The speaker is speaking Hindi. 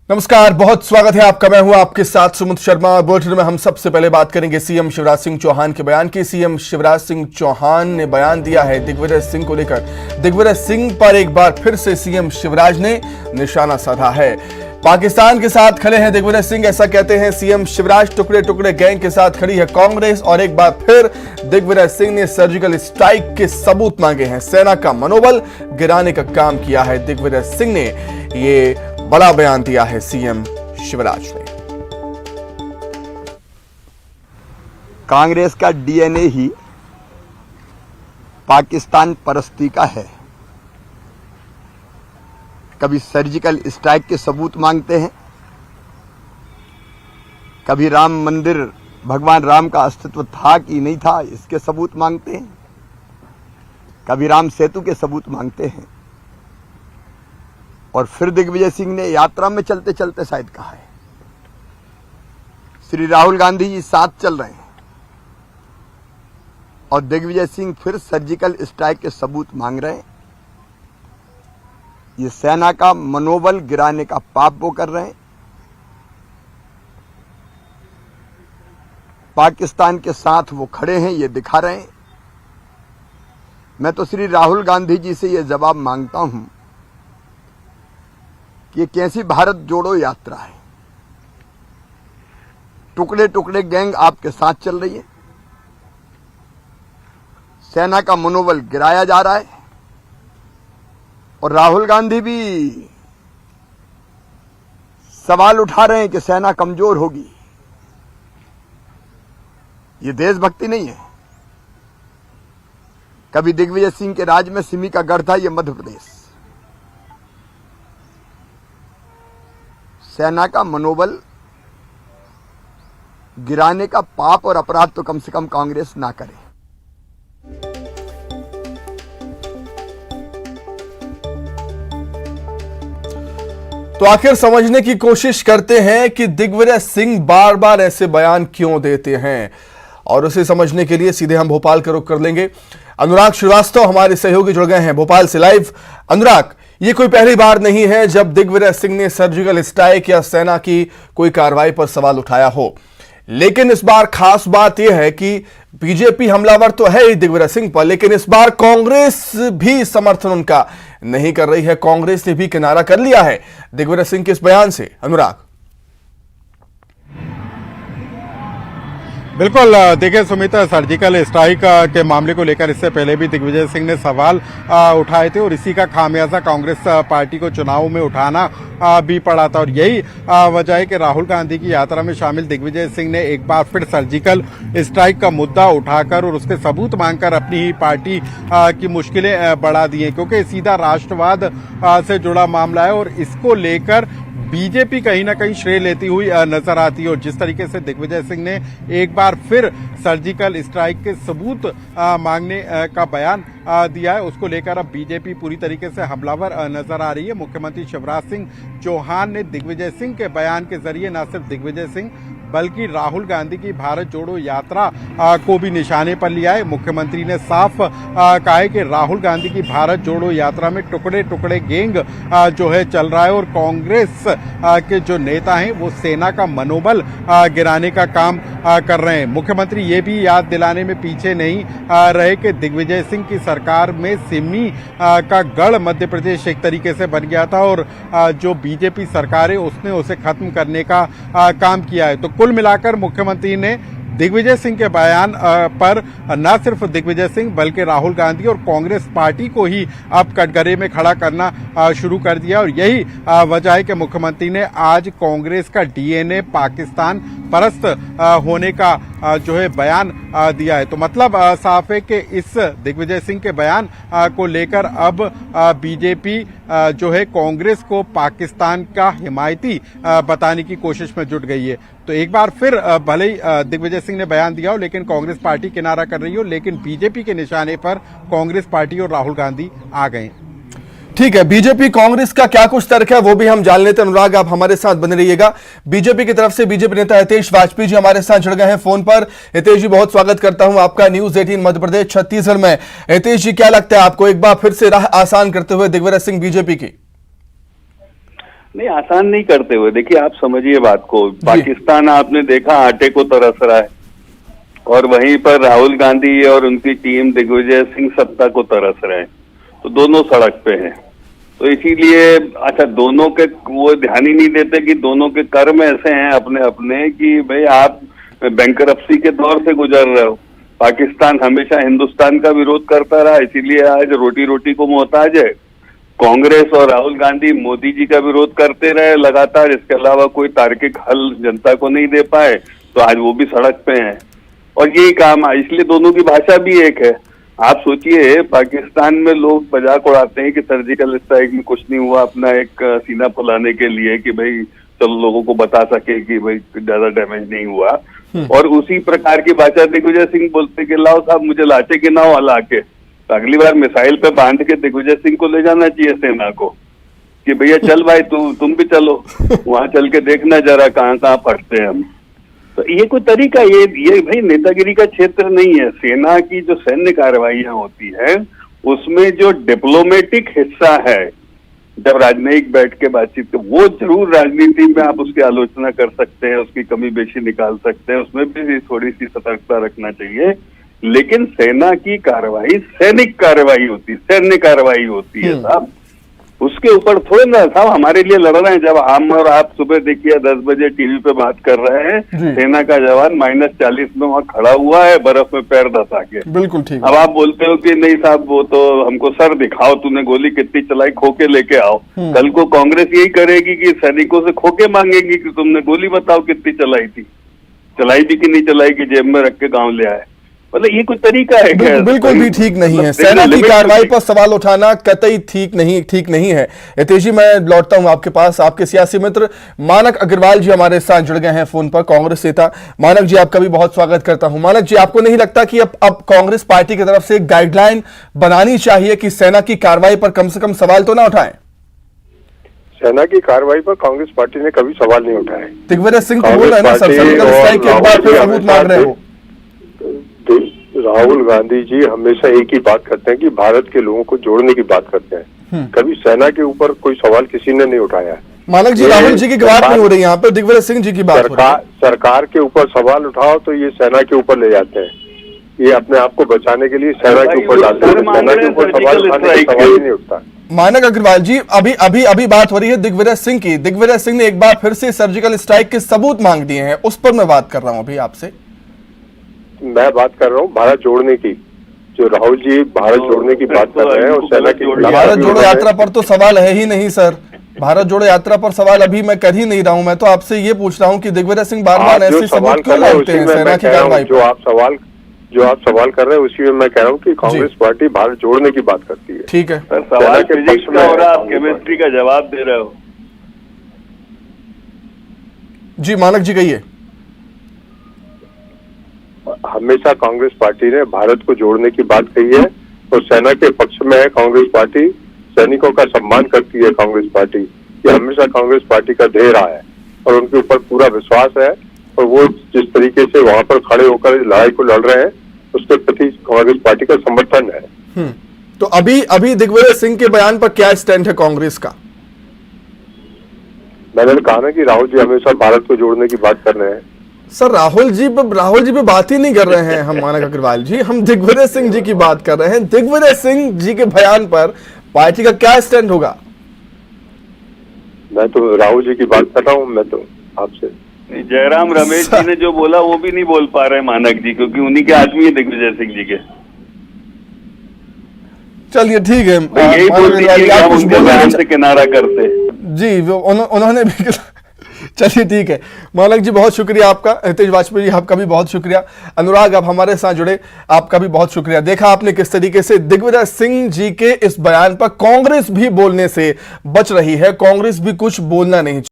नमस्कार, बहुत स्वागत है आपका। मैं हूं आपके साथ सुमित शर्मा। बुलेटिन में हम सबसे पहले बात करेंगे सीएम शिवराज सिंह चौहान के बयान की। सीएम शिवराज सिंह चौहान ने बयान दिया है दिग्विजय सिंह को लेकर। दिग्विजय सिंह पर एक बार फिर से सीएम शिवराज ने निशाना साधा है। पाकिस्तान के साथ खड़े हैं दिग्विजय सिंह, ऐसा कहते हैं सीएम शिवराज। टुकड़े टुकड़े गैंग के साथ खड़ी है कांग्रेस और एक बार फिर दिग्विजय सिंह ने सर्जिकल स्ट्राइक के सबूत मांगे हैं। सेना का मनोबल गिराने का काम किया है दिग्विजय सिंह ने। ये बड़ा बयान दिया है सीएम शिवराज ने। कांग्रेस का डीएनए ही पाकिस्तान परस्ती का है। कभी सर्जिकल स्ट्राइक के सबूत मांगते हैं, कभी राम मंदिर भगवान राम का अस्तित्व था कि नहीं था इसके सबूत मांगते हैं, कभी राम सेतु के सबूत मांगते हैं। और फिर दिग्विजय सिंह ने यात्रा में चलते चलते शायद कहा है श्री राहुल गांधी जी साथ चल रहे हैं और दिग्विजय सिंह फिर सर्जिकल स्ट्राइक के सबूत मांग रहे हैं। ये सेना का मनोबल गिराने का पाप वो कर रहे हैं। पाकिस्तान के साथ वो खड़े हैं, ये दिखा रहे हैं। मैं तो श्री राहुल गांधी जी से ये जवाब मांगता हूं कि ये कैसी भारत जोड़ो यात्रा है। टुकड़े टुकड़े गैंग आपके साथ चल रही है, सेना का मनोबल गिराया जा रहा है और राहुल गांधी भी सवाल उठा रहे हैं कि सेना कमजोर होगी। ये देशभक्ति नहीं है। कभी दिग्विजय सिंह के राज में सिमी का गढ़ था, ये मध्य प्रदेश। सेना का मनोबल गिराने का पाप और अपराध तो कम से कम कांग्रेस ना करे। तो आखिर समझने की कोशिश करते हैं कि दिग्विजय सिंह बार बार ऐसे बयान क्यों देते हैं, और उसे समझने के लिए सीधे हम भोपाल का रुख कर लेंगे। अनुराग श्रीवास्तव हमारे सहयोगी जुड़ गए हैं भोपाल से लाइव। अनुराग, ये कोई पहली बार नहीं है जब दिग्विजय सिंह ने सर्जिकल स्ट्राइक या सेना की कोई कार्रवाई पर सवाल उठाया हो, लेकिन इस बार खास बात यह है कि बीजेपी हमलावर तो है ही दिग्विजय सिंह पर, लेकिन इस बार कांग्रेस भी समर्थन उनका नहीं कर रही है। कांग्रेस ने भी किनारा कर लिया है दिग्विजय सिंह के इस बयान से। अनुराग, बिल्कुल। देखिए सुमित, सर्जिकल स्ट्राइक के मामले को लेकर इससे पहले भी दिग्विजय सिंह ने सवाल उठाए थे और इसी का खामियाजा कांग्रेस पार्टी को चुनाव में उठाना भी पड़ा था। और यही वजह है कि राहुल गांधी की यात्रा में शामिल दिग्विजय सिंह ने एक बार फिर सर्जिकल स्ट्राइक का मुद्दा उठाकर और उसके सबूत मांगकर अपनी ही पार्टी की मुश्किलें बढ़ा दी हैं, क्योंकि सीधा राष्ट्रवाद से जुड़ा मामला है और इसको लेकर बीजेपी कहीं ना कहीं श्रेय लेती हुई नजर आती है। और जिस तरीके से दिग्विजय सिंह ने एक बार फिर सर्जिकल स्ट्राइक के सबूत मांगने का बयान दिया है, उसको लेकर अब बीजेपी पूरी तरीके से हमलावर नजर आ रही है। मुख्यमंत्री शिवराज सिंह चौहान ने दिग्विजय सिंह के बयान के जरिए न सिर्फ दिग्विजय सिंह बल्कि राहुल गांधी की भारत जोड़ो यात्रा को भी निशाने पर लिया है। मुख्यमंत्री ने साफ कहा है कि राहुल गांधी की भारत जोड़ो यात्रा में टुकड़े टुकड़े गैंग जो है चल रहा है और कांग्रेस के जो नेता हैं वो सेना का मनोबल गिराने का काम कर रहे हैं। मुख्यमंत्री ये भी याद दिलाने में पीछे नहीं रहे कि दिग्विजय सिंह की सरकार में सिमी का गढ़ मध्य प्रदेश एक तरीके से बन गया था और जो बीजेपी सरकार है उसने उसे खत्म करने का काम किया है। तो कुल मिलाकर मुख्यमंत्री ने दिग्विजय सिंह के बयान पर न सिर्फ दिग्विजय सिंह बल्कि राहुल गांधी और कांग्रेस पार्टी को ही अब कटघरे में खड़ा करना शुरू कर दिया। और यही वजह है कि मुख्यमंत्री ने आज कांग्रेस का डीएनए पाकिस्तान परस्त होने का जो है बयान दिया है। तो मतलब साफ है कि इस दिग्विजय सिंह के बयान को लेकर अब बीजेपी जो है कांग्रेस को पाकिस्तान का हिमायती बताने की कोशिश में जुट गई है। तो एक बार फिर भले ही दिग्विजय सिंह ने बयान दिया हो लेकिन कांग्रेस पार्टी किनारा कर रही हो, लेकिन बीजेपी के निशाने पर कांग्रेस पार्टी और राहुल गांधी आ गए। ठीक है, बीजेपी कांग्रेस का क्या कुछ तर्क है वो भी हम जान लेते हैं। अनुराग, आप हमारे साथ बने रहिएगा। बीजेपी की तरफ से बीजेपी नेता हितेश वाजपेयी जी हमारे साथ जुड़ गए हैं फोन पर। हितेश जी, बहुत स्वागत करता हूं आपका न्यूज 18 मध्य प्रदेश छत्तीसगढ़ में। हितेश जी, क्या लगता है आपको एक बार फिर से राह आसान करते हुए दिग्विजय सिंह बीजेपी की? नहीं, आसान नहीं करते हुए। देखिए, आप समझिए बात को। पाकिस्तान आपने देखा आटे को तरस रहा है, और वहीं पर राहुल गांधी और उनकी टीम दिग्विजय सिंह सत्ता को तरस रहे हैं। तो दोनों सड़क पे हैं। तो इसीलिए अच्छा, दोनों के वो ध्यान ही नहीं देते कि दोनों के कर्म ऐसे हैं अपने अपने कि भाई आप बैंकरप्सी के दौर से गुजर रहे हो। पाकिस्तान हमेशा हिंदुस्तान का विरोध करता रहा, इसीलिए आज रोटी रोटी को मोहताज है। कांग्रेस और राहुल गांधी मोदी जी का विरोध करते रहे लगातार, इसके अलावा कोई तार्किक हल जनता को नहीं दे पाए, तो आज वो भी सड़क पे हैं और यही काम है। इसलिए दोनों की भाषा भी एक है। आप सोचिए, पाकिस्तान में लोग मजाक उड़ाते हैं कि सर्जिकल स्ट्राइक में कुछ नहीं हुआ, अपना एक सीना फुलाने के लिए कि भाई चलो लोगों को बता सके कि भाई ज्यादा डैमेज नहीं हुआ। और उसी प्रकार की भाषा दिग्विजय सिंह बोलते कि लाओ साहब मुझे लाचे के नाव हला के, तो अगली बार मिसाइल पे बांध के दिग्विजय सिंह को ले जाना चाहिए सेना को कि भैया चल भाई तुम भी चलो, वहां चल के देखना जरा कहाँ कहाँ फटते हैं हम। तो ये कोई तरीका, ये भाई नेतागिरी का क्षेत्र नहीं है। सेना की जो सैन्य कार्रवाइयां होती है उसमें जो डिप्लोमेटिक हिस्सा है, जब राजनयिक बैठ के बातचीत वो जरूर राजनीति में आप उसकी आलोचना कर सकते हैं, उसकी कमी बेशी निकाल सकते हैं, उसमें भी थोड़ी सी सतर्कता रखना चाहिए। लेकिन सेना की कार्रवाई सैनिक कार्रवाई होती, सैन्य कार्रवाई होती है साहब, उसके ऊपर थोड़े ना साहब हमारे लिए लड़ रहे हैं। जब हम और आप सुबह देखिए 10 बजे टीवी पे बात कर रहे हैं, सेना का जवान -40 में वहां खड़ा हुआ है बर्फ में पैर धंसा के। बिल्कुल ठीक। अब आप बोलते हो कि नहीं साहब वो तो हमको सर दिखाओ, तूने गोली कितनी चलाई, खोके लेके आओ। कल को कांग्रेस यही करेगी कि सैनिकों से खोके मांगेगी कि तुमने गोली बताओ कितनी चलाई थी, चलाई भी कि नहीं चलाई, कि जेब में रख के गाँव ले आए। मतलब ये कोई तरीका है क्या? बिल्कुल भी ठीक नहीं है। सेना की कार्रवाई पर सवाल उठाना कतई ठीक नहीं है। हितेश जी, मैं लौटता हूं आपके पास। आपके सियासी मित्र मानक अग्रवाल जी हमारे साथ जुड़ गए हैं फोन पर, कांग्रेस नेता। मानक जी, आपका भी बहुत स्वागत करता हूं। मानक जी, आपको नहीं लगता कि अब कांग्रेस पार्टी की तरफ से एक गाइडलाइन बनानी चाहिए कि सेना की कार्रवाई पर कम से कम सवाल तो ना उठाएं? सेना की कार्रवाई पर कांग्रेस पार्टी ने कभी सवाल नहीं उठाया। दिग्विजय सिंह तो बोल रहे हैं ना सर, सर्जिकल स्ट्राइक के बाद फिर सबूत मांग रहे हो। राहुल गांधी जी हमेशा एक ही बात करते हैं कि भारत के लोगों को जोड़ने की बात करते हैं। कभी सेना के ऊपर कोई सवाल किसी ने नहीं उठाया। मानक जी, राहुल जी की बात नहीं हो रही यहाँ पे, दिग्विजय सिंह जी की बात हो रही है। सरकार के ऊपर सवाल उठाओ तो ये सेना के ऊपर ले जाते हैं। ये अपने आप को बचाने के लिए सेना के ऊपर डालते हैं। सेना के ऊपर सवाल उठाने का सवाल ही नहीं उठता। मानक अग्रवाल जी, अभी बात हो रही है दिग्विजय सिंह की। दिग्विजय सिंह ने एक बार फिर से सर्जिकल स्ट्राइक के सबूत मांग दिए हैं, उस पर मैं बात कर रहा हूं अभी आपसे। मैं बात कर रहा हूँ भारत जोड़ने की, जो राहुल जी भारत जोड़ने की बात कर रहे हैं और सेना की। भारत जोड़ो यात्रा पर तो सवाल है ही नहीं सर, भारत जोड़ो यात्रा पर सवाल अभी मैं कर ही नहीं रहा हूं। मैं तो आपसे ये पूछ रहा हूं कि दिग्विजय सिंह बार-बार ऐसे सबूत क्यों मांगते हैं सेना की कार्रवाई? जो आप सवाल कर रहे हैं उसी में मैं कह रहा हूँ कि कांग्रेस पार्टी भारत जोड़ने की बात करती है। ठीक है, सवाल फिजिक्स का और आप केमिस्ट्री का जवाब दे रहे हो। जी मानक जी कहिए। हमेशा कांग्रेस पार्टी ने भारत को जोड़ने की बात कही है और सेना के पक्ष में है कांग्रेस पार्टी। सैनिकों का सम्मान करती है कांग्रेस पार्टी। ये हमेशा कांग्रेस पार्टी का ध्येय रहा है और उनके ऊपर पूरा विश्वास है और वो जिस तरीके से वहां पर खड़े होकर लड़ाई को लड़ रहे हैं उसके प्रति कांग्रेस पार्टी का समर्थन है। तो अभी दिग्विजय सिंह के बयान पर क्या स्टैंड है कांग्रेस का? मैंने कहा ना कि राहुल जी हमेशा भारत को जोड़ने की बात कर रहे हैं। सर राहुल जी पे बात ही नहीं कर रहे हैं हम मानक अग्रवाल जी, हम दिग्विजय सिंह जी की बात कर रहे हैं। दिग्विजय सिंह जी के बयान पर पार्टी का क्या स्टैंड होगा? मैं तो राहुल जी की बात कर रहा हूँ। मैं तो आपसे जयराम रमेश जी ने जो बोला वो भी नहीं बोल पा रहे मानक जी, क्योंकि उन्हीं के आदमी है दिग्विजय सिंह जी के। चलिए ठीक है, यही बोल दीजिए आप उनके बयान से किनारा करते जी, उन्होंने भी चलिए ठीक है। मानक जी बहुत शुक्रिया आपका। हितेश वाजपेयी जी आपका भी बहुत शुक्रिया। अनुराग आप हमारे साथ जुड़े, आपका भी बहुत शुक्रिया। देखा आपने किस तरीके से दिग्विजय सिंह जी के इस बयान पर कांग्रेस भी बोलने से बच रही है, कांग्रेस भी कुछ बोलना नहीं